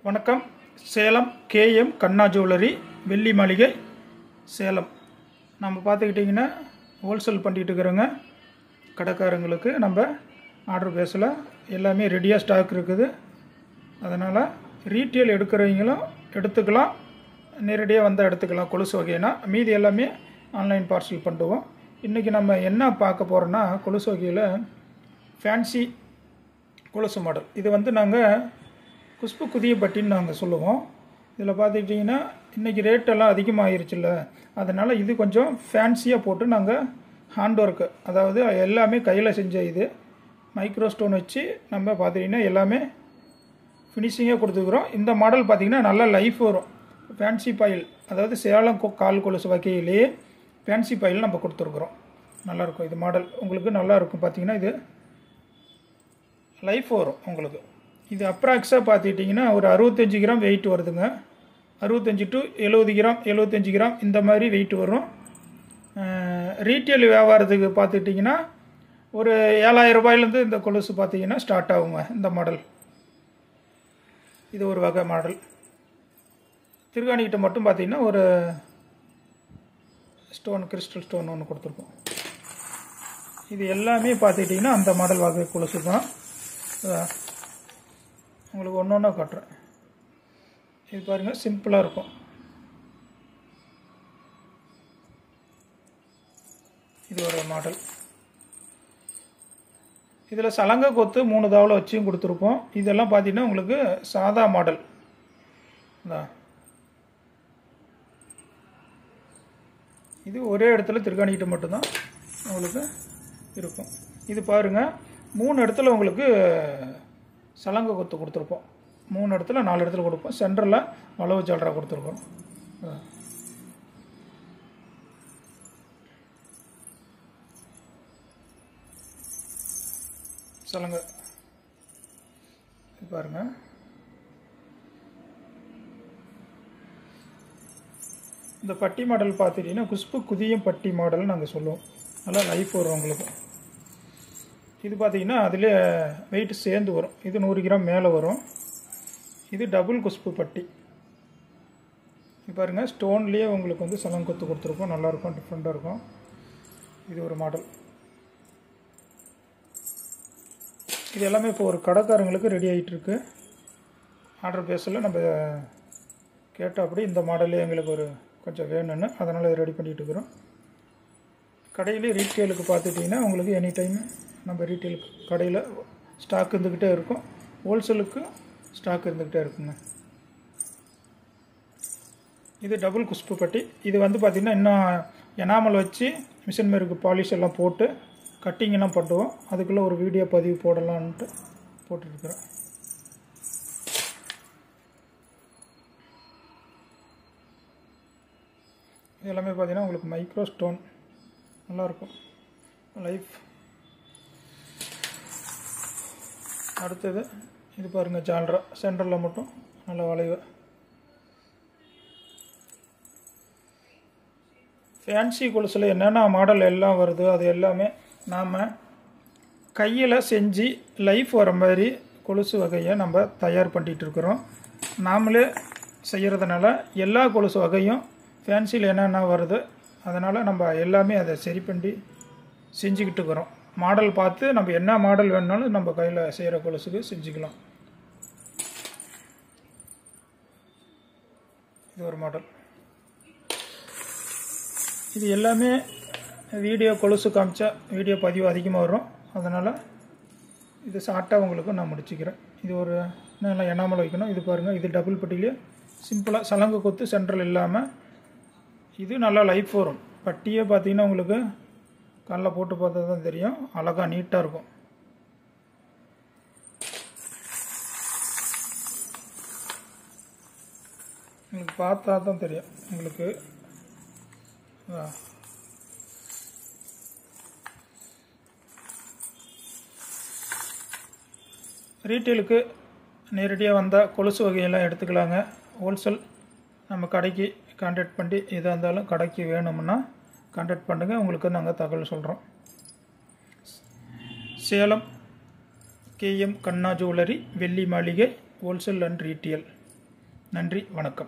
வணக்கம். சேலம் கேஎம் கண்ணா ஜுவல்லரி வெள்ளி மாளிகை சேலம். நம்ம பார்த்துக்கிட்டிங்கன்னா ஹோல்சேல் பண்ணிகிட்டு இருக்கிறோங்க. கடைக்காரங்களுக்கு நம்ம ஆர்டர் பேஸில் எல்லாமே ரெடியாக ஸ்டாக் இருக்குது. அதனால் ரீட்டெயில் எடுக்கிறவங்களும் எடுத்துக்கலாம், நேரடியாக வந்தால் எடுத்துக்கலாம். கொலுசு வகைனா மீதி எல்லாமே ஆன்லைன் பார்சல் பண்ணுவோம். இன்றைக்கி நம்ம என்ன பார்க்க போகிறோன்னா, கொலுசு வகையில் ஃபேன்சி கொலுசு மாடல். இது நாங்கள் குஷ்பு குதிய பட்டின்னு நாங்கள் சொல்லுவோம். இதில் பார்த்துக்கிட்டிங்கன்னா இன்றைக்கி ரேட்டெல்லாம் அதிகமாகிருச்சுல்ல, அதனால் இது கொஞ்சம் ஃபேன்சியாக போட்டு நாங்கள் ஹேண்ட் ஒர்க்கு, அதாவது எல்லாமே கையில் செஞ்ச இது மைக்ரோ ஸ்டோன் வச்சு நம்ம பார்த்துக்கிட்டிங்கன்னா எல்லாமே ஃபினிஷிங்காக கொடுத்துக்கிறோம். இந்த மாடல் பார்த்திங்கன்னா நல்லா லைஃப் வரும். ஃபேன்சி பாயில், அதாவது சேலம் கால் கொலுசு வகையிலேயே ஃபேன்சி பாயில் நம்ம கொடுத்துருக்குறோம். நல்லாயிருக்கும் இது மாடல், உங்களுக்கு நல்லாயிருக்கும். பார்த்திங்கன்னா இது லைஃப் வரும் உங்களுக்கு. இது அப்ராக்ஸாக பார்த்துக்கிட்டிங்கன்னா ஒரு 65 கிராம் வெயிட் வருதுங்க. 65 to 70 கிராம், 75 கிராம் இந்த மாதிரி வெயிட் வரும். ரீட்டெயில் வியாபாரத்துக்கு பார்த்துக்கிட்டிங்கன்னா ஒரு 7000 ரூபாயிலேருந்து இந்த கொலுசு பார்த்திங்கன்னா ஸ்டார்ட் ஆகுங்க. இந்த மாடல் இது ஒரு வகை மாடல். திருகாணிக்கிட்ட மட்டும் பார்த்திங்கன்னா ஒரு ஸ்டோன், கிறிஸ்டல் ஸ்டோன் ஒன்று கொடுத்துருக்கோம். இது எல்லாமே பார்த்துக்கிட்டிங்கன்னா அந்த மாடல் வகை கொலுசு தான். உங்களுக்கு ஒன்று ஒன்றா காட்டுறேன். இது பாருங்கள், சிம்பிளாக இருக்கும். இது ஒரு மாடல். இதில் சலங்கை கொத்து 3 தாவலை வச்சும் கொடுத்துருப்போம். இதெல்லாம் பார்த்தீங்கன்னா உங்களுக்கு சாதா மாடல் தான். இது ஒரே இடத்துல திருகாணிக்கிட்ட மட்டும்தான் உங்களுக்கு இருக்கும். இது பாருங்கள், 3 இடத்துல உங்களுக்கு சலங்கை கொத்து கொடுத்துருப்போம். 3 இடத்துல 4 இடத்துல கொடுப்போம். சென்டரில் வளவு ஜாலரா கொடுத்துருக்கோம். சலங்கை பாருங்க. இந்த பட்டி மாடல் பார்த்துட்டிங்கன்னா குஷ்பு குதியும் பட்டி மாடல் நாங்கள் சொல்லுவோம். நல்லா லைஃப் வரும் உங்களுக்கு. இது பார்த்திங்கன்னா அதில் வெயிட் சேர்ந்து வரும். இது 100 கிராம் மேலே வரும். இது டபுள் குஷ்பு பட்டி. இது பாருங்கள், ஸ்டோன்லேயே உங்களுக்கு சலங்கை கொத்து கொடுத்துருக்கோம். நல்லாயிருக்கும், டிஃப்ரெண்ட்டாக இருக்கும். இது ஒரு மாடல். இது எல்லாமே இப்போ ஒரு கடைக்காரங்களுக்கு ரெடி ஆகிட்டுருக்கு. ஆர்டர் பேஸில் நம்ம கேட்டால் அப்படி இந்த மாடலே எங்களுக்கு ஒரு கொஞ்சம் வேணும்னு, அதனால் ரெடி பண்ணிகிட்டு இருக்கிறோம். கடையிலே ரீட்டெயிலுக்கு பார்த்துட்டிங்கன்னா உங்களுக்கு எனி டைம் நம்ம ரீட்டெயிலுக்கு கடையில் ஸ்டாக் இருந்துக்கிட்டே இருக்கும். ஹோல்சேலுக்கு ஸ்டாக் இருந்துக்கிட்டே இருக்குங்க. இது டபுள் குஷ்பு பட்டி. இது பார்த்திங்கன்னா இன்னும் எனாமல் வச்சு மிஷின் மேருக்கு பாலிஷ் எல்லாம் போட்டு கட்டிங்கெல்லாம் பண்ணுவோம். அதுக்குள்ளே ஒரு வீடியோ பதிவு போடலான்ட்டு போட்டுருக்குறேன். இது எல்லாமே பார்த்திங்கன்னா உங்களுக்கு மைக்ரோ ஸ்டோன் நல்லாயிருக்கும், லைஃப். அடுத்தது இது பாருங்கள், ஜாலரா சென்டரில் மட்டும் நல்ல வளைவு. ஃபேன்சி கொலுசில் என்னென்ன மாடல் எல்லாம் வருது அது எல்லாமே நாம் கையில் செஞ்சு லைஃப் வர மாதிரி கொலுசு வகையை நம்ம தயார் பண்ணிகிட்டு இருக்கிறோம். நாமளே செய்கிறதுனால எல்லா கொலுசு வகையும் ஃபேன்சியில் என்னென்ன வருது, அதனால் நம்ம எல்லாமே அதை சரி பண்ணி செஞ்சுக்கிட்டு இருக்கிறோம். மாடல் பார்த்து நம்ம என்ன மாடல் வேணுனாலும் நம்ம கையில் செய்கிற கொலுசுக்கு செஞ்சுக்கலாம். இது ஒரு மாடல். இது எல்லாமே வீடியோ கொலுசு காமிச்சா வீடியோ பதிவு அதிகமாக வரும். அதனால் இது ஷார்ட்டாக உங்களுக்கு நான் முடிச்சுக்கிறேன். இது ஒரு நல்லா எண்ணாமல் வைக்கணும். இது பாருங்கள், இது டபுள் பட்டியிலே சிம்பிளாக சலங்கை கொத்து சென்ட்ரல் இல்லாமல் இது நல்லா லைஃப் வரும். பட்டியே பார்த்திங்கன்னா உங்களுக்கு கல்லில் போட்டு பார்த்தா தான் தெரியும், அழகாக நீட்டாக இருக்கும். உங்களுக்கு பார்த்தா தான் தெரியும் உங்களுக்கு. ரீட்டெயிலுக்கு நேரடியாக வந்தால் கொலுசு வகையெல்லாம் எடுத்துக்கலாங்க. ஹோல்சேல் நம்ம கடைக்கு கான்டாக்ட் பண்ணி எதாக இருந்தாலும் கடைக்கு வேணும்னா கான்டாக்ட் பண்ணுங்கள், உங்களுக்கு நாங்கள் தகவல் சொல்கிறோம். சேலம் கேஎம் கண்ணா ஜுவல்லரி வெள்ளி மாளிகை ஹோல்சேல் அண்ட் ரீட்டெயில். நன்றி, வணக்கம்.